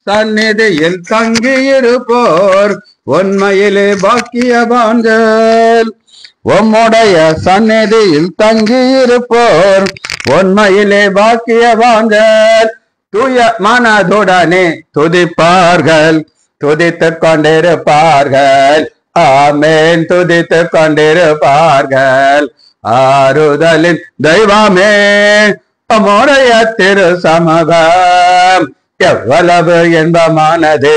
சந்நிதியில் தங்கியிருப்போர் உண்மையிலே பாக்கியவான்கள். உம்முடைய சந்நிதியில் தங்கியிருப்போர் உண்மையிலே பாக்கியவான்கள். தூய மனதுடனே துதிப்பார்கள், துதித்துக் கொண்டிருப்பார்கள். ஆமென், துதித்துக் கொண்டிருப்பார்கள். ஆறுதலின் தெய்வமே, உம்முடைய திரு சமூகம் எவ்வளவு இன்பமானது.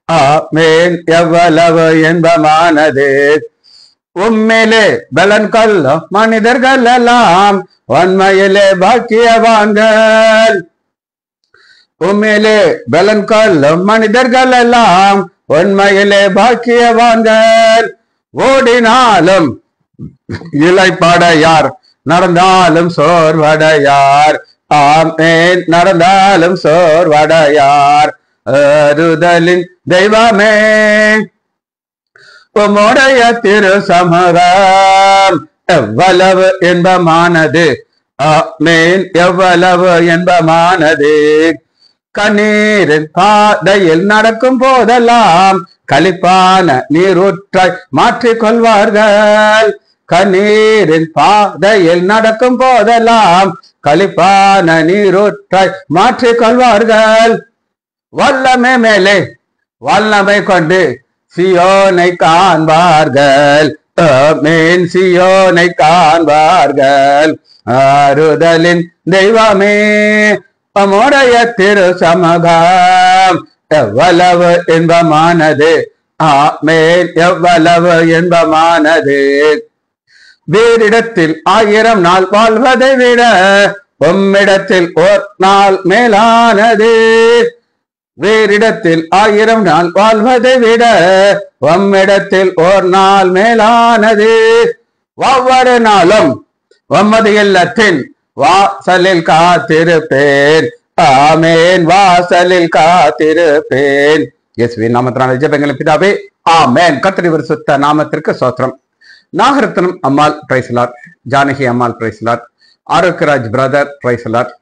ஆமென், எவ்வளவு இன்பமானது. உம்மிலே பலன் கொள்ளும் மனிதர்கள் எல்லாம் உண்மையிலே பாக்கியவான்கள். உம்மிலே பலன் கொள்ளும் மனிதர்கள் எல்லாம் உண்மையிலே பாக்கியவான்கள். ஓடினாலும் இளைப்படையார், நடந்தாலும் சோர்வடையார். ஆமென், நடந்தாலும் சோர்வடையார். ஆறுதலின் தெய்வமே, உம்முடைய திரு சமூகம் எவ்வளவு இன்பமானது. ஆமென், எவ்வளவு இன்பமானது. கண்ணீரின் பாதையில் நடக்கும் போதெல்லாம் களிப்பான நீரூற்றாய் மாற்றிக் கொள்வார்கள். கண்ணீரின் பாதையில் நடக்கும் போதெல்லாம் களிப்பான நீரூற்றாய் மாற்றிக் கொள்வார்கள். வல்லமை மேலே வல்லமை கொண்டு சியோனை காண்பார்கள். ஆமென், சியோனை காண்பார்கள். ஆறுதலின் தெய்வமே, உம்முடைய திரு சமூகம் எவ்வளவு இன்பமானது. ஆமென், எவ்வளவு இன்பமானது. வேறிடத்தில் 1000 நாள் வாழ்வதை விட உம்மிடத்தில் ஓர் நாள் மேலானது. வேறிடத்தில் 1000 நாள் வாழ்வதை விட உம்மிடத்தில் ஓர் நாள் மேலானது. ஒவ்வொரு நாளும் உமது இல்லத்தின் வாசலில் காத்திருப்பேன். ஆமென், வாசலில் காத்திருப்பேன். இயேசுவின் நாமத்தினாலே ஜெபங்கள் பிதாவே, ஆமென். கர்த்தருடைய பரிசுத்த நாமத்திற்கு ஸ்தோத்திரம். Nagaratnam Ammal praise Lord, Janaki Ammal praise Lord, Arokiyaraj brother praise Lord,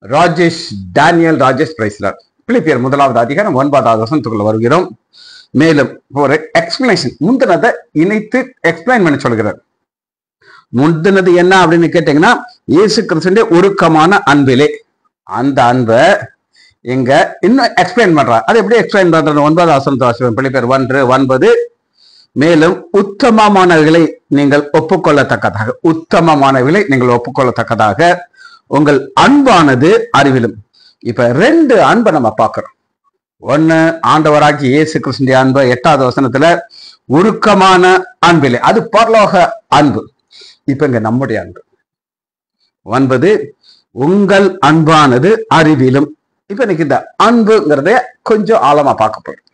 Rajesh Daniel Rajesh praise Lord. பிலிப்பியர் 1வது அதிகாரம் 9வது வசனத்துக்குள்ள வருகிறோம். மேலும் ஒரு எக்ஸ்பிளனேஷன், முந்தினதை இணைத்து எக்ஸ்பிளைன் பண்ணி சொல்கிறார். முந்தினது என்ன அப்படின்னு கேட்டீங்கன்னா, இயேசு கிறிஸ்துவின் உருக்கமான அன்பிலே, அந்த அன்பை இங்க இன்னும் எக்ஸ்பிளைன் பண்றார். அது எப்படி எக்ஸ்பிளைன் பண்றது? 9வது வசனத்தை வாசிப்போம். பிலிப்பியர் 1:9. மேலும் உத்தமமானவர்களை நீங்கள் ஒப்புக்கொள்ளத்தக்கதாக, உத்தமமானவர்களை நீங்கள் ஒப்புக்கொள்ளத்தக்கதாக உங்கள் அன்பானது அறிவிலும். இப்ப 2 அன்பை நம்ம பார்க்கிறோம். ஒண்ணு, ஆண்டவராகிய இயேசு கிறிஸ்துவின் அன்பு 8வது வசனத்துல உருக்கமான அன்பிலே, அது பரலோக அன்பு. இப்ப இங்க நம்முடைய அன்பு 9, உங்கள் அன்பானது அறிவிலும். இப்ப இன்னைக்கு இந்த அன்புங்கிறத கொஞ்சம் ஆழமா பார்க்க போறோம்.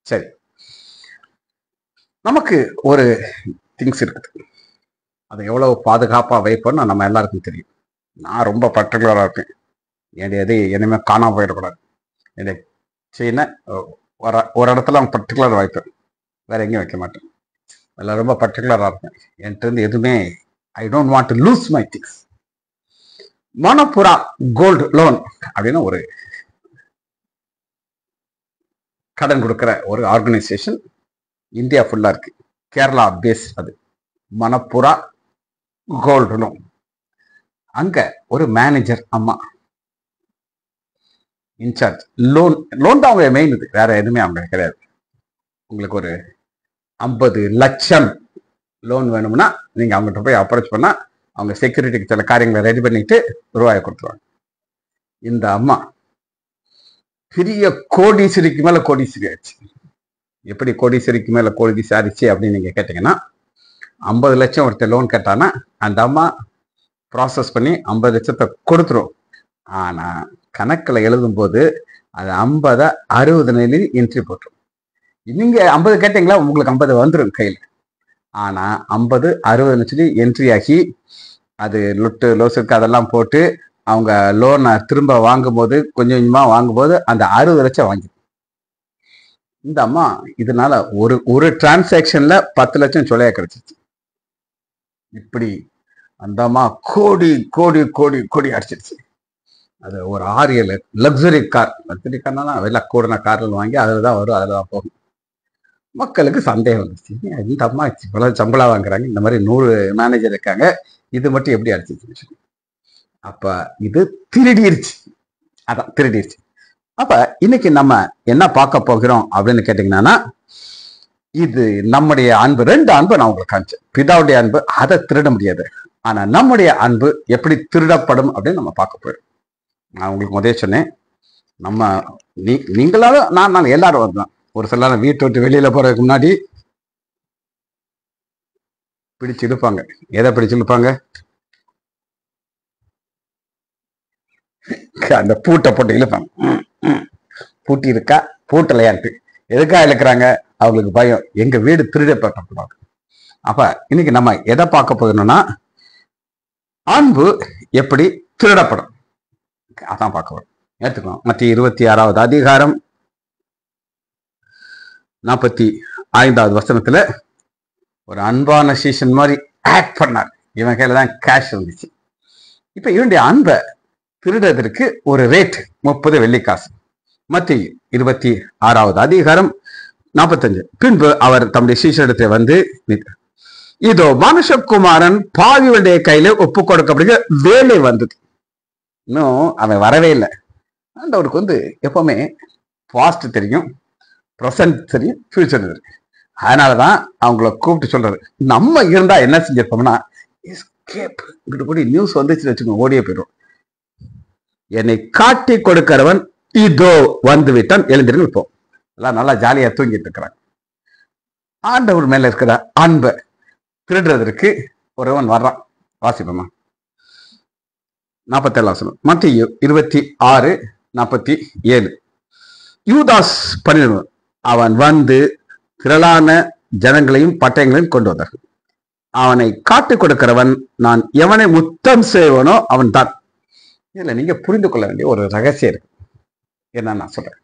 சரி, நமக்கு ஒரு திங்ஸ் இருக்குது, அதை எவ்வளவு பாதுகாப்பா வைப்போம்னு நம்ம எல்லாருக்கும் தெரியும். நான் ரொம்ப பர்டிகுலரா இருக்கேன். எது இனிமே காணாம போயிடக்கூடாது. என்னை செயினை ஒரு இடத்துல அவங்க பர்டிகுலர் வைப்பேன், வேற எங்கேயும் வைக்க மாட்டேன். அதில் ரொம்ப பர்டிகுலரா இருப்பேன். என்கிட்ட இருந்து எதுவுமே, I don't want to lose my things. Manappuram gold loan அப்படின்னு ஒரு கடன் கொடுக்கிற ஒரு ஆர்கனைசேஷன் இந்தியா ஃபுல்லா இருக்கு. கேரளா பேஸ். அது மணப்புரா கோல்டு லோன். அங்க ஒரு மேனேஜர் அம்மா இன்சார்ஜ். லோன் தான் அவங்க மெயின். இது வேற எதுவுமே அவங்க கிடையாது. உங்களுக்கு ஒரு 50 லட்சம் லோன் வேணும்னா நீங்க அவங்ககிட்ட போய் அப்ரோச் பண்ணா அவங்க செக்யூரிட்டிக்கு சில காரியங்களை ரெடி பண்ணிட்டு ரூபாயை கொடுத்துருவாங்க. இந்த அம்மா பெரிய கோடீஸ்வரிக்கு மேல கோடீஸ்வரி ஆயிடுச்சு. எப்படி கோடீஸ்வரிக்கு மேல கோடீஸ்வரி ஆயிடுச்சு அப்படின்னு நீங்க கேட்டீங்கன்னா, 50 லட்சம் ஒருத்தர் லோன் கேட்டானா அந்த அம்மா ப்ராசஸ் பண்ணி 50 லட்சத்தை கொடுத்துரும். ஆனா கணக்குல எழுதும் போது அது 50 60 என்ட்ரி போட்டுரும். நீங்க 50 கேட்டீங்களா, உங்களுக்கு 50 வந்துடும் கையில். ஆனா 50 60 என்ட்ரி ஆகி அது லொட்டு லோசுக்கு அதெல்லாம் போட்டு அவங்க லோனை திரும்ப வாங்கும்போது கொஞ்சம் கொஞ்சமா வாங்கும்போது அந்த 60 லட்சம் வாங்கி. இந்த அம்மா இதனால ஒரு டிரான்சாக்ஷன்ல 10 லட்சம் சொல்லையா கிடைச்சிச்சு. இப்படி அந்த அம்மா கோடி கோடி கோடி கோடி அடிச்சிருச்சு. அது ஒரு 6-7 லக்ஸரி கார்னா விலை கூடின கார்கள் வாங்கி அதில் தான் வரும், அதில் தான் போகும். மக்களுக்கு சந்தேகம் வந்துச்சு, இந்த அம்மா இவ்வளவு சம்பளம் வாங்குறாங்க, இந்த மாதிரி 100 மேனேஜர் இருக்காங்க, இது மட்டும் எப்படி அடிச்சிச்சு? அப்ப இது திருடிருச்சு. அதான் திருடிருச்சு. அப்ப இன்னைக்கு நம்ம என்ன பார்க்க போகிறோம் அப்படின்னு கேட்டீங்கன்னா, இது நம்முடைய அன்பு. 2 அன்பு நான் உங்களுக்கு காமிச்சேன். பிதாவுடைய அன்பு, அதை திருட முடியாது. ஆனா நம்முடைய அன்பு எப்படி திருடப்படும் அப்படின்னு நம்ம பார்க்க போயிடும். நான் உங்களுக்கு முதல்ல சொன்னேன், நம்ம நீங்களாலும் நான் எல்லாரும் வரலாம். ஒரு சில வீட்டை விட்டு வெளியில போறதுக்கு முன்னாடி பிடிச்சு இழுப்பாங்க. எதை பிடிச்சு இழுப்பாங்க? அந்த பூட்டை போட்டு இழுப்பாங்க. பூட்டி இருக்கா பூட்டலையான்ட்டு. எதுக்காக இழுக்கிறாங்க? அவங்களுக்கு பயம், எங்க வீடு திருடப்படக்கூடாது. அப்ப இன்னைக்கு நம்ம எதை பார்க்க போகணும்னா, அன்பு எப்படி திருடப்படும் அதான் பார்க்க வரும். எடுத்துக்கலாம். மத்திய 26வது அதிகாரம் 45வது வசனத்துல ஒரு அன்பான சீசன் மாதிரி ஆக்ட் பண்ணார். இவன் கையில தான் கேஷ் இருந்துச்சு. இப்ப இவனுடைய அன்பை திருடுறதற்கு ஒரு ரேட் 30 வெள்ளிக்காசு. மத்திய 26வது அதிகாரம் 45. பின்பு அவர் தம்முடைய சீஷரிடத்தை வந்து, இதோ மனுஷகுமாரன் பாவிகளுடைய கையில ஒப்பு கொடுக்கப்படுகிற வேலை வந்தது. இன்னும் அவன் வரவே இல்லை. அவருக்கு வந்து எப்பவுமே பாஸ்ட் தெரியும், ப்ரெசன்ட் தெரியும், ஃபியூச்சர் தெரியும். அதனாலதான் அவங்கள கூப்பிட்டு சொல்றாரு. நம்ம இருந்தா என்ன செஞ்சிருப்போம்னா, எஸ்கேப் இங்கிட்டு போய் நியூஸ் வந்துச்சு வச்சுக்கோங்க, ஓடியே போயிடும். என்னை காட்டி கொடுக்கிறவன் இதோ வந்து விட்டான், எழுந்திருந்து இருப்போம். எல்லாம் நல்லா ஜாலியா தூங்கிட்டு இருக்கிறாங்க. ஆண்டவர் மேல இருக்கிற அன்பை திருடுறதற்கு ஒருவன் வர்றான். வாசிப்போமா 47 மத்திய 26:47. யூதாஸ் 12. அவன் வந்து திரளான ஜனங்களையும் பட்டயங்களையும் கொண்டு வந்தார்கள். அவனை காட்டிக் கொடுக்கிறவன் நான் எவனை முத்தம் செய்வனோ அவன் தான். இதுல நீங்க புரிந்து கொள்ள வேண்டிய ஒரு ரகசியம் இருக்கு. என்ன நான் சொல்றேன்,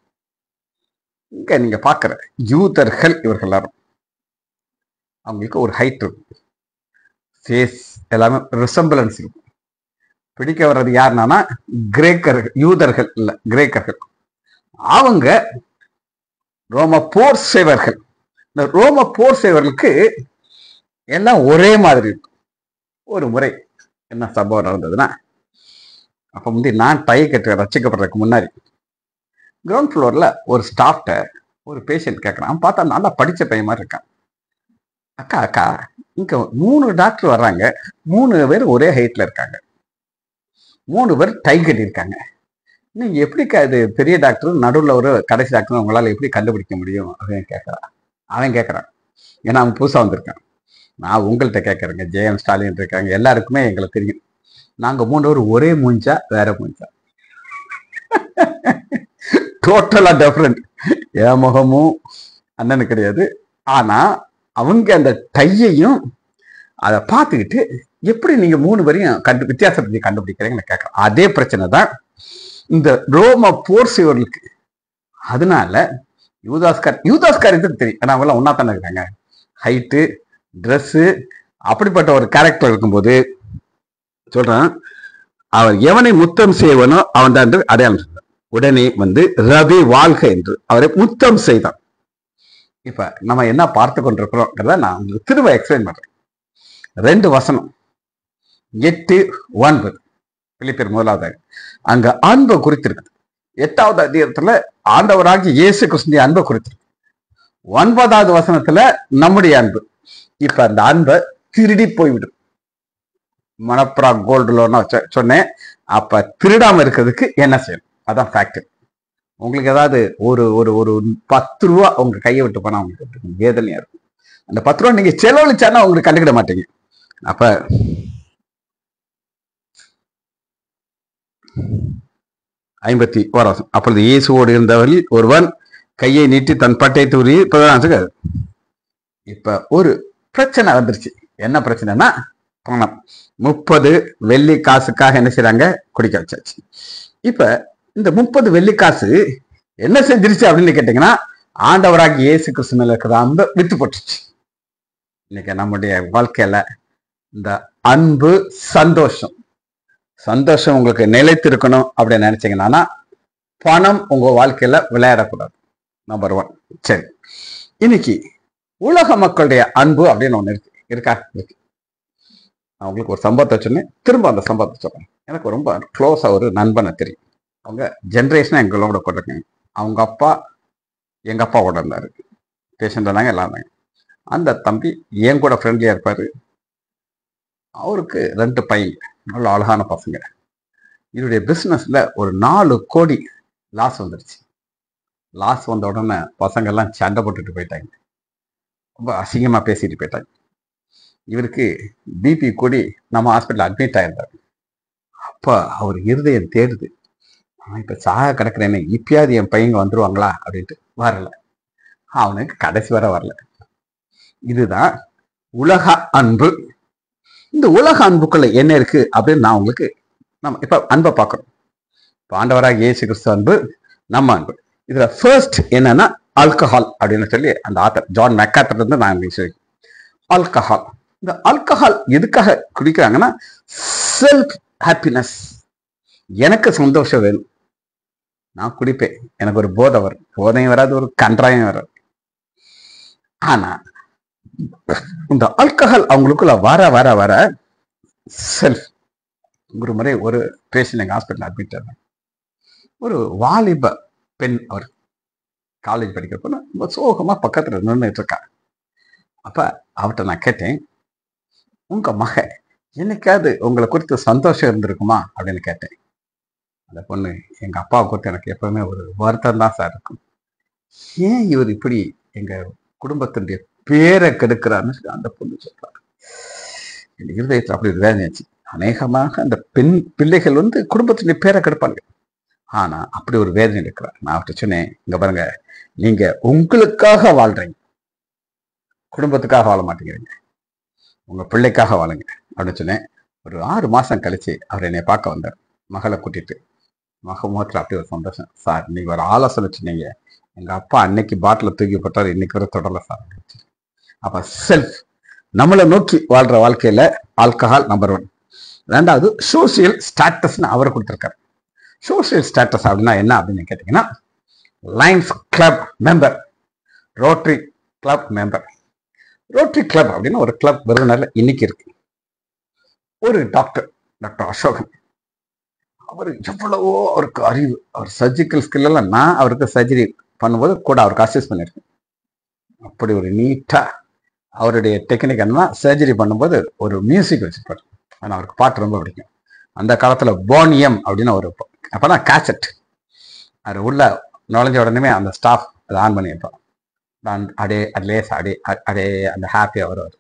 இங்க நீங்க பாக்குற யூதர்கள் இவர்கள் எல்லாரும் அவங்களுக்கு ஒரு ஹைட் இருக்கும், ஃபேஸ் எல்லாமே ரிசம்பிளன்ஸ் இருக்கும். பிடிக்க வர்றது யாருன்னா கிரேக்கர்கள், யூதர்கள் இல்ல கிரேக்கர்கள். அவங்க ரோம போர் சேவர்கள். இந்த ரோம போர் சேவர்களுக்கு எல்லாம் ஒரே மாதிரி இருக்கும். ஒரு முறை என்ன சம்பவம் நடந்ததுன்னா, அப்ப முந்தி நான் டை கட்டு ரசிக்கப்படுறதுக்கு முன்னாடி கிரவுண்ட் ஃப்ளோர்ல ஒரு ஸ்டாஃப்ட ஒரு பேஷண்ட் கேட்கறான். பார்த்தா நல்லா படிச்ச பையன் மாதிரி இருக்கான். அக்கா அக்கா இங்க 3 டாக்டர் வர்றாங்க, 3 பேர் ஒரே ஹைட்ல இருக்காங்க, 3 பேர் டை கட்டியிருக்காங்க. நீங்க எப்படிக்கா இது பெரிய டாக்டர் நடுவில் ஒரு கடைசி டாக்டர் உங்களால எப்படி கண்டுபிடிக்க முடியும் அப்படின்னு கேட்கறான். அவன் கேட்கறான், ஏன்னா அவன் புதுசா வந்திருக்கான். நான் உங்கள்கிட்ட கேட்கறேங்க, ஜெயம் ஸ்டாலின் இருக்காங்க, எல்லாருக்குமே எங்களை தெரியும். நாங்க 3 பேர் ஒரே மூஞ்சா வேற மூஞ்சா? டோட்டலா டிஃபரெண்ட். என் முகமும் அண்ணனு கிடையாது. ஆனா அவங்க அந்த டையையும் அதை பார்த்துக்கிட்டு எப்படி நீங்க 3 பேரையும் வித்தியாசப்படுத்தி கண்டுபிடிக்கிறீங்கன்னு கேட்கறேன். அதே பிரச்சனை தான் இந்த ரோம போர் சேவர்களுக்கு. அதனால யூதாஸ்கார் இதுக்கு தெரியும், ஏன்னா அவங்களாம் ஒன்னா தானே இருக்காங்க. ஹைட்டு, ட்ரெஸ்ஸு, அப்படிப்பட்ட ஒரு கேரக்டர் இருக்கும்போது சொல்றான், அவர் எவனை முத்தம் செய்வனோ அவன் தான் என்று அடையாளம் சொல்றான். உடனே வந்து ரவி வாழ்க என்று அவரை முத்தம் செய்தான். இப்ப நம்ம என்ன பார்த்து கொண்டிருக்கிறோம் நான் உங்களுக்கு திரும்ப எக்ஸ்பிளைன் பண்றேன். 2 வசனம் 8-9 பிலிப்பியர் 1. அங்க அன்பை குறித்திருக்கு. 8வது அதிகாரத்துல ஆண்டவராகிய இயேசு கிறிஸ்துவின் அன்பை குறித்திருக்கு. 9வது வசனத்துல நம்முடைய அன்பு. இப்ப அந்த அன்பை திருடி போய்விடும். மணப்புறா கோல்டு லோன் சொன்னேன். அப்ப திருடாம இருக்கிறதுக்கு என்ன செய்யணும்? அதான் ஃபேக்ட். உங்களுக்கு ஏதாவது ஒரு ஒரு ஒரு 10 ரூபா உங்க கையை விட்டு போனா உங்களுக்கு வேதனையா இருக்கும். அந்த 10 ரூபா நீங்க செலவழிச்சானா உங்களுக்கு கண்டுக்கிட மாட்டீங்க. அப்ப 51. அப்பொழுது இயேசுவோடு இருந்தவரில் ஒருவன் கையை நீட்டி தன் பட்டயத்தை உரி. இப்ப ஒரு பிரச்சனை வந்துருச்சு. என்ன பிரச்சனைனா பணம். 30 வெள்ளி காசுக்காக என்ன செய்றாங்க? குடிக்க வச்சாச்சு. இப்ப இந்த 30 வெள்ளி காசு என்ன செஞ்சிருச்சு அப்படின்னு கேட்டீங்கன்னா, ஆண்டவராகி இயேசு கிறிஸ்து மேல இருக்கிற அன்பை வித்து போட்டுச்சு. இன்னைக்கு நம்முடைய வாழ்க்கையில இந்த அன்பு, சந்தோஷம், சந்தோஷம் உங்களுக்கு நிலைத்திருக்கணும் அப்படின்னு நினைச்சீங்கன்னா பணம் உங்க வாழ்க்கையில விளையாடக்கூடாது. நம்பர் 1. சரி, இன்னைக்கு உலக மக்களுடைய அன்பு அப்படின்னு ஒண்ணு இருக்கா? இருக்கு. நான் உங்களுக்கு ஒரு சம்பவத்தை சொன்னேன், திரும்ப அந்த சம்பவத்தை சொல்றேன். எனக்கு ரொம்ப க்ளோஸா ஒரு நண்பனை தெரியும். அவங்க ஜென்ரேஷனா எங்களோட கூட இருக்காங்க. அவங்க அப்பா எங்க அப்பா கூட இருந்தாரு, பேஷண்ட் இருந்தாங்க, எல்லாம் இருந்தாங்க. அந்த தம்பி என் கூட ஃப்ரெண்ட்லியா இருப்பாரு. அவருக்கு 2 பையன், நல்ல அழகான பசங்க. இவருடைய பிசினஸ்ல ஒரு 4 கோடி லாஸ் வந்துருச்சு. லாஸ் வந்த உடனே பசங்க எல்லாம் சண்டை போட்டுட்டு போயிட்டாங்க, ரொம்ப அசிங்கமா பேசிட்டு போயிட்டாங்க. இவருக்கு பிபி கூடி நம்ம ஹாஸ்பிட்டல் அட்மிட் ஆயிருந்தாரு. அப்ப அவர் இருதயம் தேடுது, நான் இப்ப சாக கிடக்குறேன்னு இப்பயாவது என் பையங்க வந்துருவாங்களா அப்படின்ட்டு. வரல, அவனுக்கு கடைசி வர வரல. இதுதான் உலக அன்பு. இந்த உலக அன்புக்குள்ள என்ன இருக்கு அப்படின்னு நான் உங்களுக்கு, நம்ம இப்ப அன்பை பார்க்கறோம். ஆண்டவராக இயேசு கிறிஸ்து அன்பு, நம்ம அன்பு. இதுல ஃபர்ஸ்ட் என்னன்னா ஆல்கஹால் அப்படின்னு சொல்லி அந்த ஆத்தர் ஜான் மெக்கார்த்தர் இருந்து நான் சொல்றேன். ஆல்கஹால், இந்த ஆல்கஹால் எதுக்காக குடிக்கிறாங்கன்னா செல்ஃப் ஹாப்பினஸ். எனக்கு சந்தோஷம் வேணும், நான் குடிப்பேன், எனக்கு ஒரு போதை வரும். போதையும் வராது, ஒரு கன்றாயம் வராது. ஆனா இந்த ஆல்கஹால் அவங்களுக்குள்ள வர வர வர செல்ஃப். ஒரு முறை ஒரு பேஷண்ட் எங்க ஹாஸ்பிட்டல் அட்மிட் ஆனாங்க. ஒரு வாலிப பெண், அவர் காலேஜ் படிக்கிறப்ப ரொம்ப சோகமா பக்கத்துல நின்றுட்டு இருக்கா. அப்ப அவர்கிட்ட நான் கேட்டேன், உங்க மக என்னைக்காவது உங்களை குறித்து சந்தோஷம் இருந்திருக்குமா அப்படின்னு கேட்டேன். அந்த பொண்ணு, எங்க அப்பாவை குறித்து எனக்கு எப்பவுமே ஒரு வருத்தம் தான் சார் இருக்கும். ஏன் இவர் இப்படி எங்க குடும்பத்தினுடைய பேரை கெடுக்கிறான்னு சொல்லி அந்த பொண்ணு சொல்றாரு. என் இருதயத்தில் அப்படி ஒரு வேதனையாச்சு. அநேகமாக அந்த பிள்ளைகள் குடும்பத்தினுடைய பேரை கெடுப்பாங்க. ஆனா அப்படி ஒரு வேதனை இருக்கிறார். நான் அவர்கிட்ட சொன்னேன், இங்க பாருங்க, நீங்க உங்களுக்காக வாழ்றீங்க, குடும்பத்துக்காக வாழ மாட்டேங்கிறீங்க, உங்க பிள்ளைக்காக வாழுங்க அப்படின்னு சொன்னேன். ஒரு 6 மாசம் கழிச்சு அவர் என்னை பார்க்க வந்தார், மகளை கூட்டிட்டு. மக முகத்துல அப்படி ஒரு சந்தோஷம். சார், நீங்க ஒரு ஆலோசனை சொன்னீங்க, எங்க அப்பா அன்னைக்கு பாட்டில தூக்கி போட்டார், இன்னைக்கு வரை தொடரல சார். அப்ப செல்ஃப், நம்மளை நோக்கி வாழ்ற வாழ்க்கையில ஆல்கஹால் நம்பர் 1. 2வது சோசியல் ஸ்டேட்டஸ்ன்னு அவர் கொடுத்திருக்காரு. சோசியல் ஸ்டேட்டஸ் அப்படின்னா என்ன அப்படின்னு கேட்டீங்கன்னா, Lions club member, rotary club member. Rotary club அப்படின்னு ஒரு கிளப் விருதுநர்ல இன்னைக்கு இருக்கு. ஒரு டாக்டர் அசோகன், அவர் எவ்வளவோ அவருக்கு அறிவு, அவர் சர்ஜிக்கல் ஸ்கில் எல்லாம் நான் அவருக்கு சர்ஜரி பண்ணும்போது கூட அவருக்கு அசிஸ்ட் பண்ணியிருக்கேன். அப்படி ஒரு நீட்டா அவருடைய டெக்னிக் என்னன்னா, சர்ஜரி பண்ணும்போது ஒரு மியூசிக் வச்சுருப்பார். ஆனால் அவருக்கு பாட்டு ரொம்ப பிடிக்கும். அந்த காலத்துல போனியம் அப்படின்னு ஒரு, அப்பதான் கேசட், அது உள்ள நுழைஞ்ச உடனே அந்த ஸ்டாஃப் அதை ஆன் பண்ணி வைப்பான். அப்படியே அது லேஸ் அப்படியே அந்த ஹாப்பியா வருவார்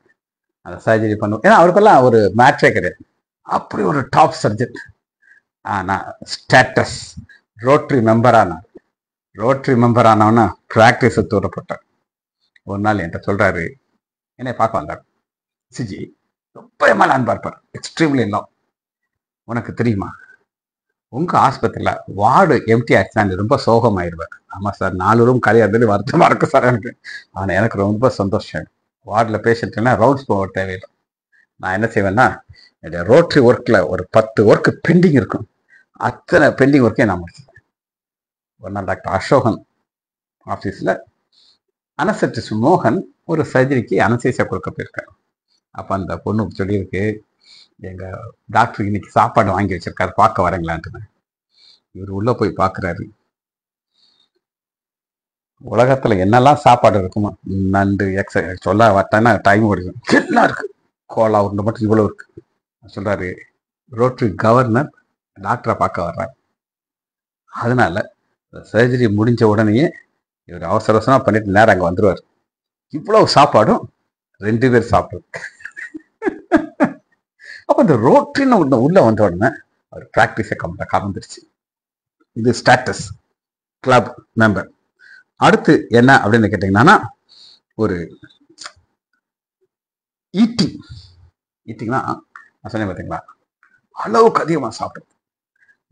அந்த சர்ஜரி பண்ணுவோம். ஏன்னா அவருக்கெல்லாம் ஒரு மேட்ரே கிடையாது, அப்படி ஒரு டாப் சர்ஜன். ஆனா ஸ்டேட்டஸ் ரோட்டரி மெம்பர் ஆனார். ரோட்டரி மெம்பர் ஆனவனா பிராக்டிஸை தூரப்பட்டார். ஒரு நாள் என்கிட்ட சொல்றாரு, என்னை பார்க்க வந்தார். சிஜி ரொம்ப மேல அன்பா இருப்பார், எக்ஸ்ட்ரீம்லி லவ். உனக்கு தெரியுமா, உங்க ஆஸ்பத்திரியில வார்டு எம்டி ஆச்சுன்னா நீ ரொம்ப சோகமாயிருவேன். ஆமா சார், 4 ரூம் காலியாக வருத்தமா இருக்கு சார் எனக்கு. ஆனா எனக்கு ரொம்ப சந்தோஷம். வார்டில் பேஷண்ட்னா ரவுண்ட்ஸ் போக தேவையில்லை. நான் என்ன செய்வேன்னா, என்னுடைய ரோட்டரி ஒர்க்ல ஒரு 10 ஒர்க் பெண்டிங் இருக்கும், அத்தனை பெண்டிங் ஒர்க்கையும் நான் முடிச்சிட்டேன். ஒரு நாள் டாக்டர் அசோகன் ஆஃபீஸில் அனஸ்தெட்டிஸ்ட் மோகன் ஒரு சர்ஜரிக்கு அனஸ்தீசியா கொடுக்க போயிருக்காரு. அப்போ அந்த பொண்ணு சொல்லியிருக்கு, எங்க டாக்டர் இன்னைக்கு சாப்பாடு வாங்கி வச்சிருக்காரு, பார்க்க வரீங்களான்ட்டு. இவர் உள்ள போய் பார்க்குறாரு. உலகத்துல என்னெல்லாம் சாப்பாடு இருக்குமா, நண்டு சொல்ல வரட்டேன்னா டைம் ஓடிடும், எல்லாம் இருக்கு. கோலா உருண்டை மட்டும் இவ்வளவு இருக்கு. சொல்றாரு, ரோட்டரி கவர்னர் டாக்டரை பார்க்க வர்றாரு, அதனால சர்ஜரி முடிஞ்ச உடனேயே இவர் அவசர அவசரமா பண்ணிட்டு நேரம் அங்கே வந்துருவார். இவ்வளவு சாப்பாடும் 2 பேர் சாப்பிடுறது. அப்போ இந்த ரோட்டரின்னு உள்ள வந்த உடனே அவர் பிராக்டிஸை கலந்துருச்சு. இது ஸ்டேட்டஸ் கிளப் மெம்பர். அடுத்து என்ன அப்படின்னு கேட்டீங்கன்னா, ஒரு ஈட்டிங்னா நான் சொன்னேன் பார்த்தீங்களா, அளவுக்கு அதிகமாக சாப்பிடணும்.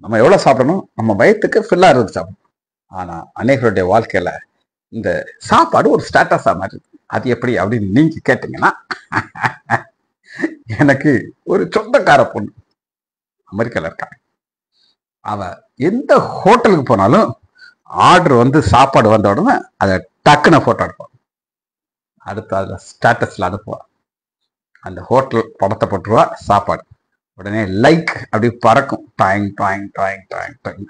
நம்ம எவ்வளோ சாப்பிடணும், நம்ம வயிற்றுக்கு ஃபில்லா இருந்து சாப்பிடணும். ஆனா அநேகருடைய வாழ்க்கையில இந்த சாப்பாடு ஒரு ஸ்டேட்டஸா மாதிரி. அது எப்படி அப்படின்னு நீங்க கேட்டீங்கன்னா, எனக்கு ஒரு சொந்தக்கார பொண்ணு, அமெரிக்கால இருக்கான். அவன் எந்த ஹோட்டலுக்கு போனாலும் ஆர்டர் வந்து சாப்பாடு வந்த உடனே அதை டக்குன்னு போட்டோ எடுப்பான். அடுத்து அதில் ஸ்டேட்டஸ்ல அனுப்புவான். அந்த ஹோட்டல் படத்தை போட்டுருவா, சாப்பாடு உடனே லைக் அப்படி பறக்கும். Toying toying toying toying toying.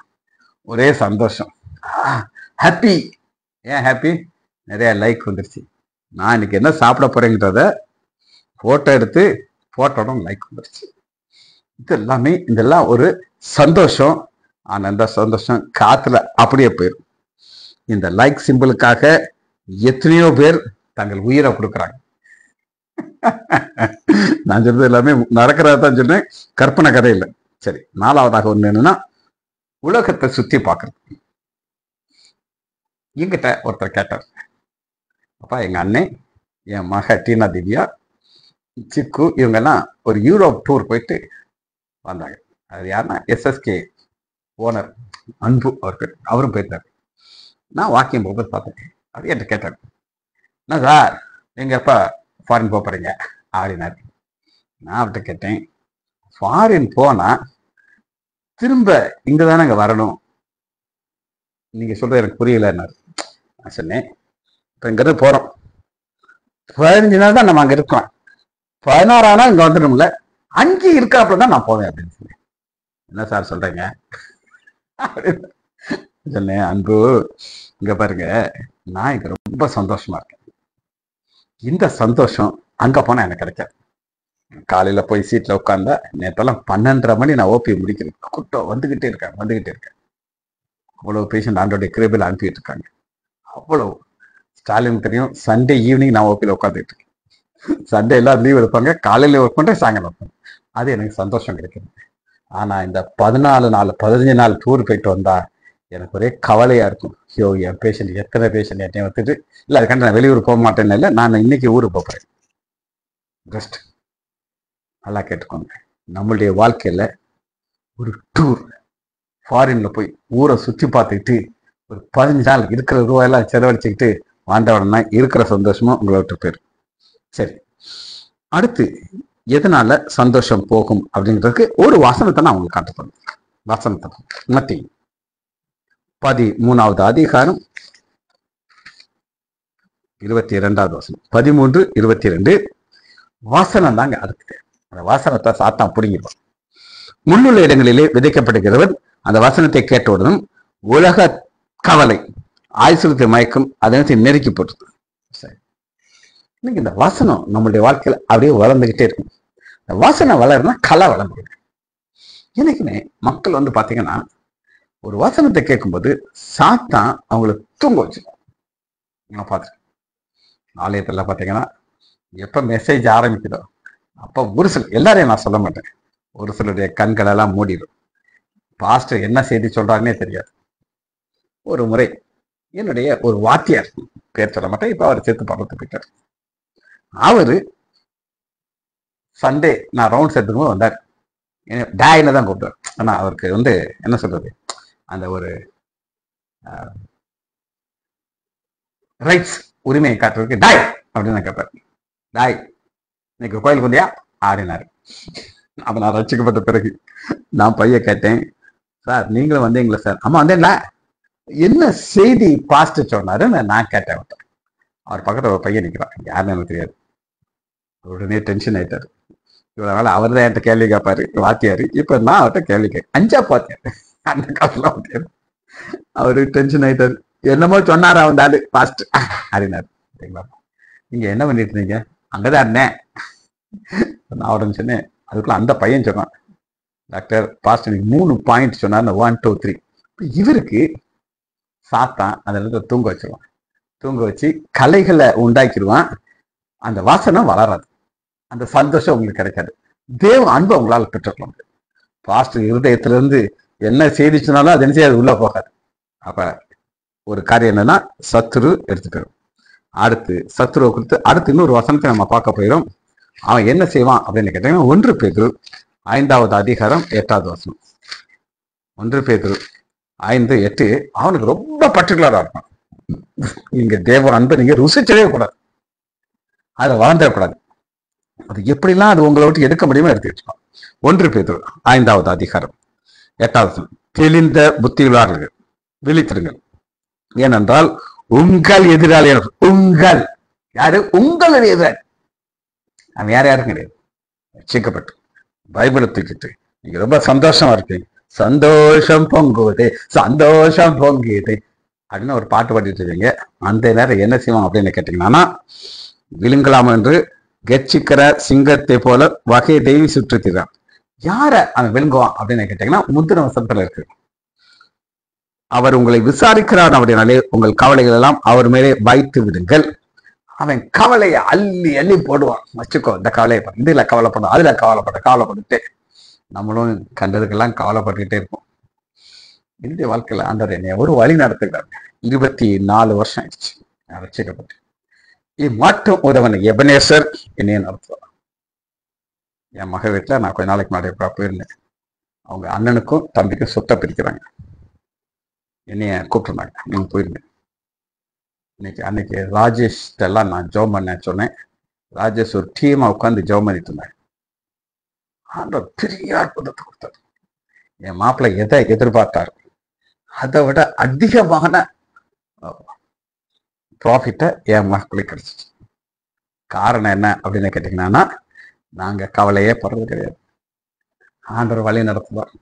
ஒரே சந்தோஷம், ஹாப்பி. ஏன் ஹாப்பி? நிறைய லைக் வந்துருச்சு. நான் இன்னைக்கு என்ன சாப்பிட போறேங்கிறத போட்டோ எடுத்து போட்டோட லைக் வந்துருச்சு. இதெல்லாம் ஒரு சந்தோஷம். ஆனா அந்த சந்தோஷம் காத்துல அப்படியே போயிடும். இந்த லைக் சிம்பிளுக்காக எத்தனையோ பேர் தங்கள் உயிரை கொடுக்குறாங்க. நான் சொல்றது எல்லாமே நடக்கிறதான் சொன்னேன், கற்பனை கதை இல்லை. சரி, நாலாவதாக ஒண்ணு என்னன்னா, உலகத்தை சுத்தி பார்க்கறது. என்கிட்ட ஒருத்தர் கேட்டார், அப்பா எங்க அண்ணன், என் மக டீனா திவ்யா, சிக்கு இவங்கெல்லாம் ஒரு யூரோப் டூர் போயிட்டு வந்தாங்க. அது யாருன்னா எஸ்எஸ்கே ஓனர் அன்பு அவருக்கு, அவரும் போயிருந்தாரு. நான் வாக்கியம் போகும்போது பார்த்தேன். அது என்கிட்ட கேட்டார், என்ன சார் எங்க எப்ப ஃபாரின் போறீங்க அப்படின்னாரு. நான் அவர்கிட்ட கேட்டேன், ஃபாரின் போனா திரும்ப இங்க தானே அங்க வரணும், நீங்க சொல்றது எனக்கு புரியலன்னாரு. நான் சொன்னேன், இப்ப இங்க இருந்து போறோம், 15 நாள் தான் நம்ம அங்க இருக்கோம், 16 நாள் இங்க வந்துடும்ல, அங்கே இருக்காப்புல தான் நான் போவேன் அப்படின்னு சொன்னேன். என்ன சார் சொல்றீங்க அப்படின்னு சொன்னேன். அன்பு, இங்க பாருங்க, நான் இங்க ரொம்ப சந்தோஷமா இருக்கேன். இந்த சந்தோஷம் அங்க போனா எனக்கு கிடைக்காது. காலையில போய் சீட்ல உட்கார்ந்தா நேற்றெல்லாம் 12:30 மணி நான் ஓபி முடிக்கிறேன். கூட்டம் வந்துகிட்டே இருக்கேன். அவ்வளவு பேஷண்ட் ஆண்டோடைய கிருபையில் அனுப்பிட்டு இருக்காங்க. அவ்வளவு ஸ்டாலின் தெரியும். சண்டே ஈவினிங் நான் ஓபியில் உட்காந்துட்டு இருக்கேன். சண்டே எல்லாம் லீவ் எடுப்பாங்க, காலையில ஒர்க் பண்றேன், சாயங்காலம் ஒர்க் பண்ணுறேன். அது எனக்கு சந்தோஷம் கிடைக்குது. ஆனா இந்த 14 நாள் 15 நாள் டூர் போயிட்டு வந்தா எனக்கு ஒரே கவலையா இருக்கும். ஐயோ, என் பேஷண்ட் எத்தனை பேஷண்ட் என்னை வந்துட்டு இல்லை, அதுக்காண்டி நான் வெளியூர் போக மாட்டேன்னு இல்லை, நான் இன்னைக்கு ஊருக்கு போறேன். ஜஸ்ட் நல்லா கேட்டுக்கோங்க, நம்மளுடைய வாழ்க்கையில ஒரு டூர், ஃபாரின்ல போய் ஊரை சுற்றி பார்த்துக்கிட்டு ஒரு 15 நாள் இருக்கிற ரூபாயெல்லாம் செலவழிச்சுக்கிட்டு வாழ்ந்த உடனே இருக்கிற சந்தோஷமும் உங்களை விட்டு போயிடும். சரி, அடுத்து எதனால சந்தோஷம் போகும் அப்படிங்கிறதுக்கு ஒரு வசனத்தை நான் உங்களுக்கு காட்டப்படும். வசனத்தை மத்தேயு 13வது அதிகாரம் 22வது வசனம், 13:22 வசனம் தாங்க. அதுக்கு அந்த வசனத்தை சாத்தான் பிடிங்கிடுவான். முன்னுள்ள இடங்களிலே விதைக்கப்படுகிறவன் அந்த வசனத்தை கேட்டவுடனும் உலக கவலை ஆயுசுரத்தை மயக்கும் அதனத்தை நெருக்கி போட்டுது. சரி, இன்னைக்கு இந்த வசனம் நம்மளுடைய வாழ்க்கையில அப்படியே வளர்ந்துகிட்டே இருக்கும். இந்த வசனம் வளருனா கலை வளர்ந்து. எனக்குமே மக்கள் வந்து பாத்தீங்கன்னா ஒரு வசனத்தை கேட்கும்போது சாத்தான் அவங்களை தூங்க வச்சிருக்கோம். நான் பார்த்துருக்கேன். ஆலயத்துல பாத்தீங்கன்னா எப்ப மெசேஜ் ஆரம்பிக்குதோ அப்ப ஒரு சில, எல்லாரையும் நான் சொல்ல மாட்டேன், ஒரு சிலருடைய கண்கள் எல்லாம் மூடிடும். பாஸ்டர் என்ன செய்தி சொல்றாங்கன்னே தெரியாது. ஒரு முறை என்னுடைய ஒரு வாத்தியார், பேர் சொல்ல மாட்டேன், இப்ப அவர் சேர்த்து பறந்து போயிட்டார். அவரு சண்டே நான் ரவுண்ட்ஸ் எடுத்துக்கும் வந்தார். டேன்னு தான் கூப்பிட்டார். ஆனா அவருக்கு வந்து என்ன சொல்றது, அந்த ஒரு ரைட்ஸ் உரிமையை காட்டுறதுக்கு டாய் அப்படின்னு கேட்பார். டாய், இன்னைக்கு கோயிலுக்கு வந்தியா அப்படின்னாரு. அப்ப நான் ரசிக்கப்பட்ட பிறகு நான் பையன் கேட்டேன், சார் நீங்களும் வந்தீங்களா சார்? ஆமா வந்தேன்ல, என்ன செய்தி பாஸ்டர் சொன்னாரு நான் கேட்டேன். அவர் பக்கத்துல ஒரு பையன் நிற்கிறான், யாருன்னு எனக்கு தெரியாது. உடனே டென்ஷன் ஆயிட்டாரு. இவ்வளவு நாள் அவர் தான் என்கிட்ட கேள்வி கேட்பாரு வாத்தியாரு, இப்ப நான் அவர்கிட்ட கேள்வி கேட்க அஞ்சா பாத்தியாரு. அந்த காலத்துல வாத்தியாரு அவரு டென்ஷன் ஆயிட்டாரு. என்னமோ சொன்னாரா வந்தாரு பாஸ்ட் அப்படின்னாரு. சரிங்களா, நீங்க என்ன பண்ணிட்டு இருந்தீங்க? அங்கதான் இருந்தேன். நான் உடனே சொன்னேன். அதுக்குள்ள அந்த பையன் சொன்னான், டாக்டர் பாஸ்ட் எனக்கு 3 பாயிண்ட் சொன்னார், 1 2 3. இவருக்கு சாத்தான் அந்த இடத்துல தூங்க வச்சிருவான். தூங்க வச்சு கலைகளை உண்டாக்கிடுவான். அந்த வாசனம் வளராது, அந்த சந்தோஷம் உங்களுக்கு கிடைக்காது, தேவ அன்பு உங்களால் பெற்றுக்கலாம். பாஸ்ட் இருதயத்திலிருந்து என்ன செய்தி சொன்னாலும் அது என்ன செய்யாது, உள்ள போகாது. அப்ப ஒரு காரியம் என்னன்னா, சத்துரு எடுத்துக்கிறோம். அடுத்து சத்துருவை குறித்து அடுத்து இன்னொரு வசனத்தை நம்ம பார்க்க போயிடும். அவன் என்ன செய்வான் அப்படின்னு கேட்டீங்கன்னா, 1 பேதுரு 5வது அதிகாரம் 8வது வசனம். 1 பேதுரு 5:8 அவனுக்கு ரொம்ப பர்டிகுலரா இருக்கும். இங்க தேவ அன்பை நீங்க ருசிச்சவே கூடாது, அதை வளர்ந்துடக்கூடாது. அது எப்படிலாம் அது உங்களை விட்டு எடுக்க முடியுமோ எடுத்து வச்சுக்கோம். 1 பேதுரு 5வது அதிகாரம் 8வது வசனம். தெளிந்த புத்தியுள்ளார்கள் விழித்திருங்கள், ஏனென்றால் உங்கள் எதிராளிகள், உங்கள் யாரு? உங்களுடைய எதிராளி. அவன் யாரும் கிடையாது. ரட்சிக்கப்பட்டு பைபிளை தூக்கிட்டு நீங்க ரொம்ப சந்தோஷமா இருப்பீங்க. சந்தோஷம் பொங்குவது, சந்தோஷம் பொங்குது அப்படின்னு ஒரு பாட்டு பாடிட்டு இருக்கீங்க. அந்த நேரம் என்ன செய்வாங்க அப்படின்னு கேட்டீங்கன்னா, விழுங்கலாம் என்று கட்சிக்கிற சிங்கத்தை போல வகையை தெய்வி சுற்றுத்திறான். யார அவன் விழுங்குவான் அப்படின்னு கேட்டீங்கன்னா, முந்தின வசனத்துல இருக்கு, அவர் உங்களை விசாரிக்கிறார் அப்படின்னாலே உங்கள் கவலைகள் எல்லாம் அவர் மேலே வைத்து விடுங்கள். அவன் கவலையை அள்ளி அள்ளி போடுவான். வச்சுக்கோ, இந்த கவலையை இதுல கவலைப்படும், அதுல கவலைப்பட்டுட்டே நம்மளும் கண்டதுக்கெல்லாம் கவலைப்பட்டுக்கிட்டே இருப்போம். இந்த வாழ்க்கையில ஆண்டவர் என்னை ஒரு வழி நடத்துகிறார். 24 வருஷம் ஆயிடுச்சு நான் ரட்சிக்கப்பட்டு. மாற்றும் உதவன் எபனேசர் என்னைய நடத்துவார். என் மக வீட்டுல நான் கொஞ்ச நாளைக்கு முன்னாடி போயிருந்தேன். அவங்க அண்ணனுக்கும் தம்பிக்கும் சொத்தை பிரிக்கிறாங்க. என்னைய கூப்பிட்டுருந்தாங்க, நீங்க போயிருந்தேன். அன்னைக்கு ராஜேஷ் எல்லாம் நான் ஜெபம் பண்ண சொன்னேன். ராஜேஷ் ஒரு டீமா உட்காந்து ஜெபம் பண்ணிட்டு இருந்தாங்க. ஆண்டவர் பெரிய அற்புதத்தை கொடுத்தார். என் மாப்பிள்ளை எதை எதிர்பார்த்தாரு அதை விட அதிகமான ப்ராஃபிட்டை என் மாப்பிள்ளை கிடைச்சிச்சு. காரணம் என்ன அப்படின்னு கேட்டீங்கன்னா, நாங்க கவலையே படுறது கிடையாது. ஆண்டவர் வழி நடத்துவார்.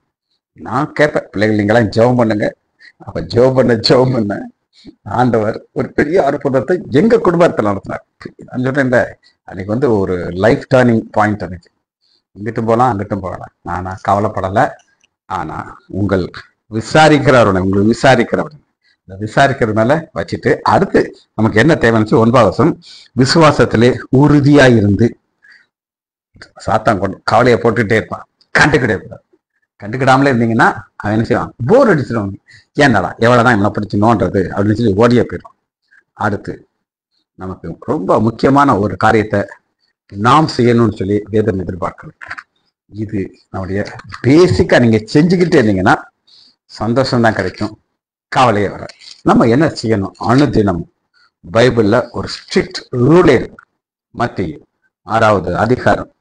நான் கேட்பேன், பிள்ளைகள் நீங்களாம் ஜெபம் பண்ணுங்க. அப்ப ஜெபம் பண்ண ஆண்டவர் ஒரு பெரிய அற்புதத்தை எங்க குடும்பத்தில் நடத்தினார். நான் சொல்றேன், அன்னைக்கு ஒரு லைஃப் டர்னிங் பாயிண்ட். அன்னைக்கு இங்கிட்டும் போகலாம் அங்கிட்டும் போகலாம். நான் கவலைப்படலை. ஆனா உங்கள் விசாரிக்கிறவருடன், உங்களுக்கு விசாரிக்கிறவருடன், இந்த விசாரிக்கிறதுனால வச்சுட்டு அடுத்து நமக்கு என்ன தேவைன்னு 9வது வசனம், விசுவாசத்திலே உறுதியா இருந்து. சாத்தான் கொண்டு கவலையை போட்டுக்கிட்டே இருப்பான். கண்டுக்கிடாமலே இருந்தீங்கன்னா அவன் என்ன செய்வான்? போர் அடிச்சிடுவாங்க. ஏன்னாடா எவ்வளவுதான் இவனை பிடிச்சணுன்றது அப்படின்னு சொல்லி ஓடியே போயிடும். அடுத்து நமக்கு ரொம்ப முக்கியமான ஒரு காரியத்தை நாம் செய்யணும்னு சொல்லி வேதம் எதிர்பார்க்கணும். இது நம்முடைய பேசிக்கா நீங்க செஞ்சுக்கிட்டே இருந்தீங்கன்னா சந்தோஷம்தான் கிடைக்கும், கவலையே வர. நம்ம என்ன செய்யணும்? அனுதினம் பைபிள்ல ஒரு ஸ்ட்ரிக்ட் ரூலே இருக்கு. மத்திய 6வது அதிகாரம்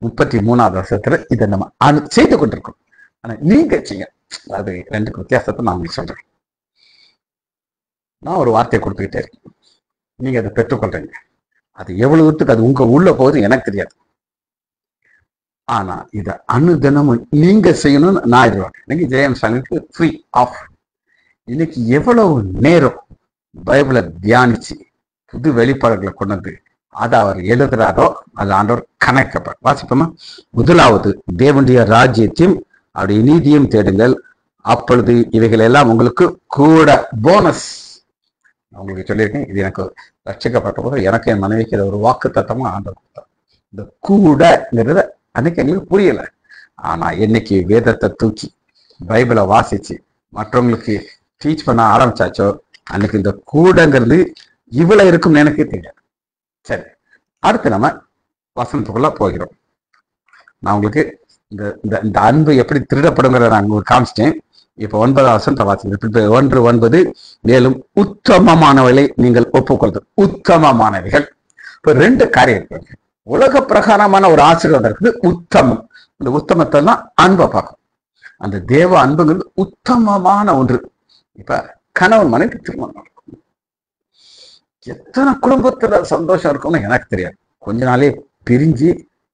33வது வருஷத்துல இதை நம்ம செய்து கொண்டிருக்கோம். ஆனா நீங்க செய்ய, அது 2க்கு வித்தியாசத்தை நான் உங்களுக்கு சொல்றேன். நான் ஒரு வார்த்தையை கொடுத்துக்கிட்டே இருக்கேன், நீங்க அதை பெற்றுக்கொள்றீங்க. அது எவ்வளவு தூரத்துக்கு அது உங்க உள்ள போகுது எனக்கு தெரியாது. ஆனா இதை அனுதினமும் நீங்க செய்யணும்னு நான் எதிர்பார்க்கிறேன். இன்னைக்கு ஜெயம் சேனலுக்கு ஃப்ரீ ஆஃப். இன்னைக்கு எவ்வளவு நேரம் பைபிளை தியானிச்சு புது வெளிப்பாடுகளை கொண்டு வந்து அதை அவர் எழுதுறாரோ அது ஆண்டவர் கணக்கப்பட. வாசிப்போமா? முதலாவது தேவனுடைய ராஜ்யத்தையும் அவருடைய நீதியும் தேடுங்கள், அப்பொழுது இவைகள் எல்லாம் உங்களுக்கு கூட. போனஸ் உங்களுக்கு சொல்லியிருக்கேன். இது எனக்கு ரட்சிக்கப்பட்ட போது எனக்கு என் மனைவிக்கு ஒரு வாக்கு தத்தமா ஆண்டவர் கொடுத்தார். இந்த கூடங்கிறத அன்னைக்கு எங்களுக்கு புரியல. ஆனா என்னைக்கு வேதத்தை தூக்கி பைபிளை வாசிச்சு மற்றவங்களுக்கு டீச் பண்ண ஆரம்பிச்சாச்சோ அன்னைக்கு இந்த கூடங்கிறது இவ்வளவு இருக்கும்னு எனக்கு தெரியாது. சரி, அடுத்து நம்ம வசனத்துக்குள்ள போகிறோம். நான் உங்களுக்கு இந்த அன்பு எப்படி திருடப்படுங்கிறத நான் உங்களுக்கு காமிச்சிட்டேன். இப்ப 9வது வசனத்தை வாசிங்க. 1:9, மேலும் உத்தமமானவர்களை நீங்கள் ஒப்புக்கொள்வது. உத்தமமானவைகள். இப்ப 2 காரியம் இருக்கு. உலக பிரகாரமான ஒரு ஆசீர்வாதம் இருக்குது, உத்தமம். இந்த உத்தமத்தை தான் அன்பை பார்க்கும். அந்த தேவ அன்புங்கிறது உத்தமமான ஒன்று. இப்ப கணவன் மனைவி திருமணம், எத்தனை குடும்பத்துல சந்தோஷம் இருக்கும்னு எனக்கு தெரியாது. கொஞ்ச நாளே பிரிஞ்சு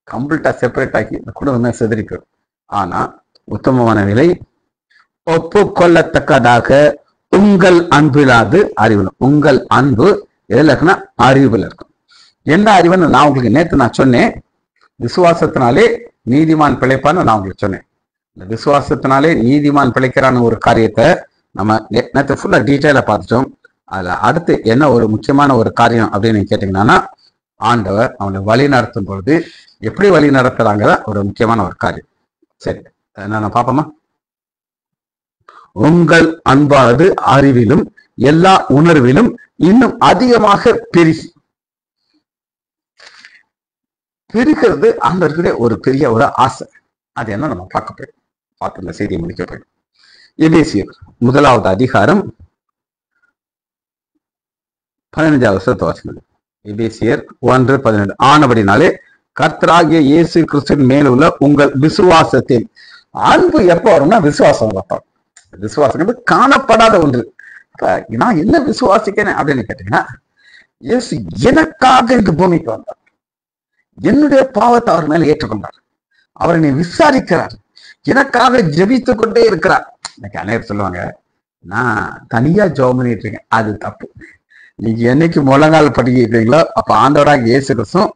கம்ப்ளீட்டா செப்பரேட் ஆகி இந்த குடும்பமே செதறி போயிடும். ஆனா உத்தமமான விலை ஒப்புக்கொள்ளத்தக்கதாக உங்கள் அன்பிலாது அறிவிலும். உங்கள் அன்பு எதுல இருக்குன்னா அறிவுல இருக்கும். என்ன அறிவுன்னு நான் உங்களுக்கு நேற்று சொன்னேன். விசுவாசத்தினாலே நீதிமான் பிழைப்பான்னு நான் உங்களுக்கு சொன்னேன். இந்த விசுவாசத்தினாலே நீதிமான் பிழைக்கிறான்னு ஒரு காரியத்தை நம்ம நேற்று ஃபுல்லா டீட்டெயிலா பார்த்துட்டோம். அதுல அடுத்து என்ன ஒரு முக்கியமான ஒரு காரியம் அப்படின்னு கேட்டீங்கன்னா, ஆண்டவர் அவனை வழி நடத்தும் பொழுது எப்படி வழி நடத்துறாங்க ஒரு முக்கியமான ஒரு காரியம். சரி, என்ன பாப்போமா? உங்கள் அன்பானது அறிவிலும் எல்லா உணர்விலும் இன்னும் அதிகமாக பெருகிறது ஆண்டவர்களே ஒரு பெரிய ஒரு ஆசை. அது என்ன நம்ம பார்க்க போயிடும். பார்த்து இந்த செய்தியை முடிக்க போயிடும். எபேசியர் 1வது அதிகாரம் 15வது வசனத்தை வாசிக்கிறது. எபேசியர் 1:12. ஆனபடினாலே கர்த்தராகிய இயேசு கிறிஸ்துவின் மேல் உள்ள உங்கள் விசுவாசத்தில். அன்பு எப்ப வரும்னா விசுவாசம் வரட்டும். விசுவாசம் காணப்படாத ஒன்று. நான் என்ன விசுவாசிக்கிறேன் அப்படின்னு கேட்டீங்கன்னா, இயேசு எனக்காக இந்த பூமிக்கு வந்தார். என்னுடைய பாவத்தை அவர் மேல ஏற்றுக்கொண்டார். அவர் என்னை விசாரிக்கிறார். எனக்காக ஜெபித்து கொண்டே இருக்கிறார். எனக்கு அனைவரும் சொல்லுவாங்க, நான் தனியா ஜெபம் பண்ணிட்டு இருக்கேன். அது தப்பு. நீங்க என்னைக்கு முழங்கால் படிக்கிறீங்களோ அப்ப ஆண்டவராக இயேசு கிறிஸ்துவும்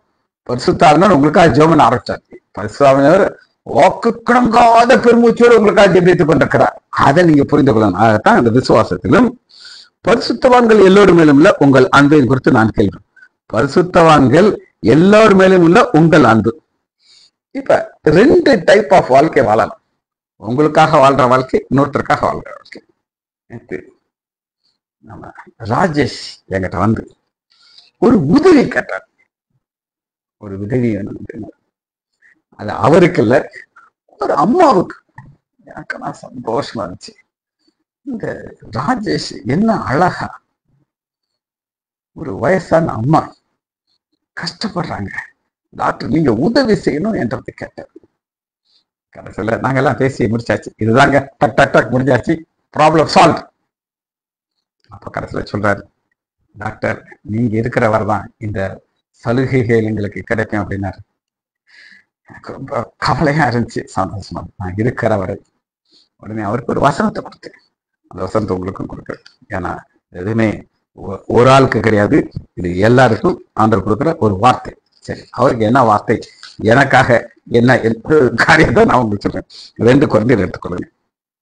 பரிசுத்தாவினர் உங்களுக்காக ஜெபம் பண்ண ஆரம்பிச்சார். பரிசுத்தாவினர் வாக்கு கடங்காத பெருமூச்சோடு உங்களுக்காக ஜெபித்துக் கொண்டிருக்கிறார். அதை நீங்க புரிந்து கொள்ளணும். அதைத்தான் இந்த விசுவாசத்திலும் பரிசுத்தவான்கள் எல்லோரும் மேலும் உள்ள உங்கள் அன்பை குறித்து நான் கேள்வி. பரிசுத்தவான்கள் எல்லோர் மேலும் உள்ள உங்கள் அன்பு. இப்ப 2 டைப் ஆஃப் வாழ்க்கை வாழலாம். உங்களுக்காக வாழ்ற வாழ்க்கை, இன்னொருத்தருக்காக வாழ்ற வாழ்க்கை. நம்ம ராஜேஷ் என்கிட்ட வந்து ஒரு உதவி கேட்டார். ஒரு உதவி வேணும். அது அவருக்கு இல்ல, ஒரு அம்மாவுக்கு. எனக்கு நான் சந்தோஷமா இருந்துச்சு. இந்த ராஜேஷ் என்ன அழகா, ஒரு வயசான அம்மா கஷ்டப்படுறாங்க, டாக்டர் நீங்க உதவி செய்யணும் என்றது கேட்டார். கடைசியில நாங்கெல்லாம் பேசி முடிச்சாச்சு. இதுதாங்க டக் டக் டக் முடிஞ்சாச்சு, ப்ராப்ளம் சால்வ். அப்ப கடைசியில சொல்றாரு, டாக்டர் நீங்க இருக்கிறவர் தான் இந்த சலுகைகள் எங்களுக்கு கிடைக்கும் அப்படின்னாரு. எனக்கு ரொம்ப கவலையா இருந்துச்சு, சந்தோஷமா. நான் இருக்கிற வரை உடனே அவருக்கு ஒரு வசனத்தை கொடுத்தேன். அந்த வசனத்தை உங்களுக்கும் கொடுக்குறேன். ஏன்னா எதுவுமே ஒரு ஆளுக்கு கிடையாது, இது எல்லாருக்கும் ஆண்டவர் கொடுக்குற ஒரு வார்த்தை. சரி, அவருக்கு என்ன வார்த்தை, எனக்காக என்ன காரியத்தை நான் உங்களுக்கு சொல்றேன். 2 கொரிந்தியர் எடுத்துக்கொள்ளுங்க.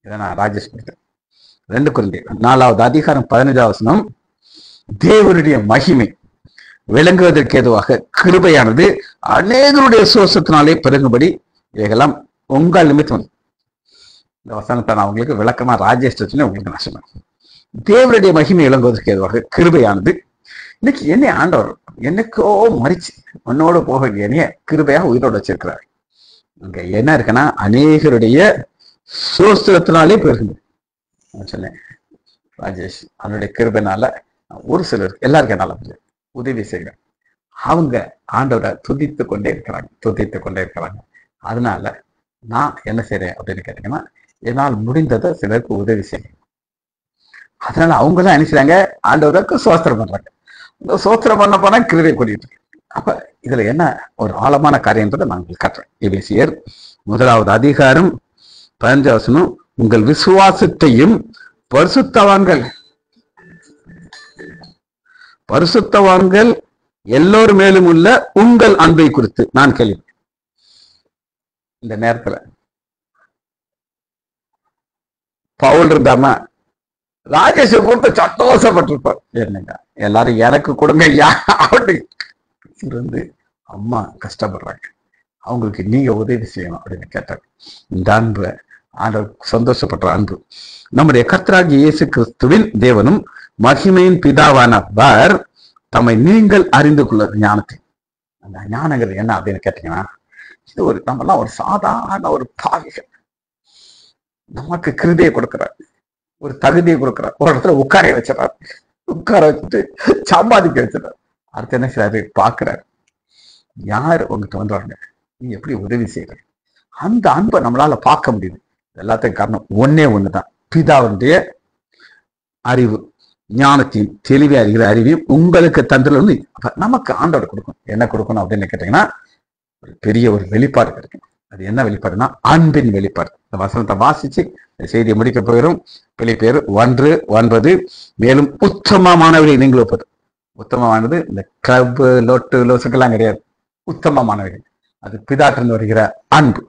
இதை நான் ராஜேஷ் கொடுத்தேன். 2 கொரிந்தியர் 4வது அதிகாரம் 15வது வசனம். தேவனுடைய மகிமை விளங்குவதற்கு ஏதுவாக கிருபையானது அநேகருடைய சுவாசத்தினாலே பெருகும்படி இவைகளாம் உங்கள் நிமித்தம். இந்த வசனத்தை நான் உங்களுக்கு விளக்கமா ராஜேஷ் உங்களுக்கு நான் சொன்னேன். தேவனுடைய மகிமை விளங்குவதற்கு ஏதுவாக கிருபையானது. இன்னைக்கு என்னை ஆண்டவர் என்னைக்கோ மறிச்சு உன்னோடு போக வேண்டிய என்னைய கிருபையாக உயிரோடு வச்சிருக்கிறார். அங்க என்ன இருக்குன்னா, அநேகருடைய சுவாசத்தினாலே பெருகுது. நான் சொன்னேன், ராஜேஷ் அவனுடைய கிருபைனால ஒரு சிலர், எல்லாருக்கும் என்னால உதவி செய்கிறேன். அவங்க ஆண்டவரை துதித்து கொண்டே இருக்கிறாங்க. அதனால நான் என்ன செய்யறேன் அப்படின்னு கேட்டீங்கன்னா, என்னால் முடிந்ததை சிலருக்கு உதவி செய்யணும். அதனால அவங்க எல்லாம் என்ன செய்றாங்க, ஆண்டவருக்கு சோஸ்திரம் பண்றாங்க. இந்த சோஸ்திரம் பண்ண போனா கிருபை கூடிட்டு இருக்கு. அப்ப இதுல என்ன ஒரு ஆழமான காரியன்றதை நான் உங்களுக்கு காட்டுறேன். எபேசியர் 1வது அதிகாரம் 15வது வசனம். உங்கள் விசுவாசத்தையும் பரிசுத்தவான்கள் எல்லோர் மேலும் உள்ள உங்கள் அன்பை குறித்து நான் கேள்வி. இந்த நேரத்துல பவுல் இருந்தாம ராஜேஷ் கொடுத்து சந்தோஷப்பட்டிருப்பார். என்னங்க எல்லாரும் எனக்கு கொடுங்க இருந்து அம்மா கஷ்டப்படுறாங்க, அவங்களுக்கு நீங்க உதவி செய்யணும் அப்படின்னு கேட்டாங்க. இந்த அன்பு ஆண்டவர் சந்தோஷப்படுற அன்பு. நம்முடைய கர்த்தராகிய இயேசு கிறிஸ்துவின் தேவனும் மகிமையின் பிதாவானவர் தம்மை நீங்கள் அறிந்து கொள்ள ஞானத்தை. அந்த ஞானங்கிறது என்ன அப்படின்னு கேட்டீங்கன்னா, இது ஒரு நம்மெல்லாம் ஒரு சாதாரண ஒரு பாவிகள். நமக்கு கிருதியை கொடுக்கிறார், ஒரு தகுதியை கொடுக்கிறார், ஒரு இடத்துல உட்கார வச்சுட்டு சம்பாதிக்க வச்சிடறாரு. அடுத்து என்ன செய்யறாரு, பாக்குறாரு யார் உங்ககிட்ட வந்துடுறாங்க, நீ எப்படி உதவி செய்யற. அந்த அன்பை நம்மளால பார்க்க முடியுது. எல்லாத்துக்கும் காரணம் ஒன்னே ஒண்ணுதான், பிதாவுடைய அறிவு, ஞானத்தையும் தெளிவே அறிகிற அறிவையும் உங்களுக்கு தந்துள்ள நமக்கு ஆண்டவர் கொடுக்கும். என்ன கொடுக்கணும் அப்படின்னு கேட்டீங்கன்னா, ஒரு பெரிய ஒரு வெளிப்பாடு கிடைக்கும். அது என்ன வெளிப்பாடுனா, அன்பின் வெளிப்பாடு. இந்த வசனத்தை வாசிச்சு இந்த செய்தியை முடிக்க போயிடும். பிலிப்பியர் 1:9. மேலும் உத்தமமானவரை நீங்கள் ஒப்பது. உத்தமமானது இந்த கிளப் லொட்டு லோசுக்கெல்லாம் கிடையாது. உத்தமமானவர்கள் அது பிதாட்டிருந்து வருகிற அன்பு.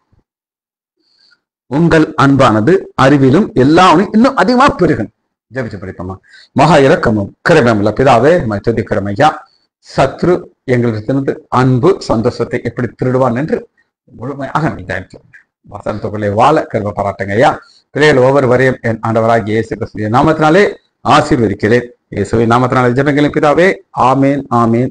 உங்கள் அன்பானது அறிவிலும் எல்லாம் இன்னும் அதிகமா பெருகும். ஜெபிச்சு படிப்போமா. மகா இரக்கமும் கிருபையும் உள்ள பிதாவே, துதிக்கிறோம் ஐயா. சத்ரு எங்களிடத்திலிருந்து அன்பு சந்தோஷத்தை எப்படி திருடுவான் என்று முழுமையாக நினைத்து வசனத்துக்குள்ளே வாழ கிருபை பாராட்டுங்க ஐயா. பிள்ளைகள் ஒவ்வொரு வரையும் என் ஆண்டவராகிய இயேசு கிறிஸ்துவின் நாமத்தினாலே ஆசீர்வதிக்கிறேன். இயேசுவின் நாமத்தினாலே ஜெபங்களின் பிதாவே, ஆமேன் ஆமேன்.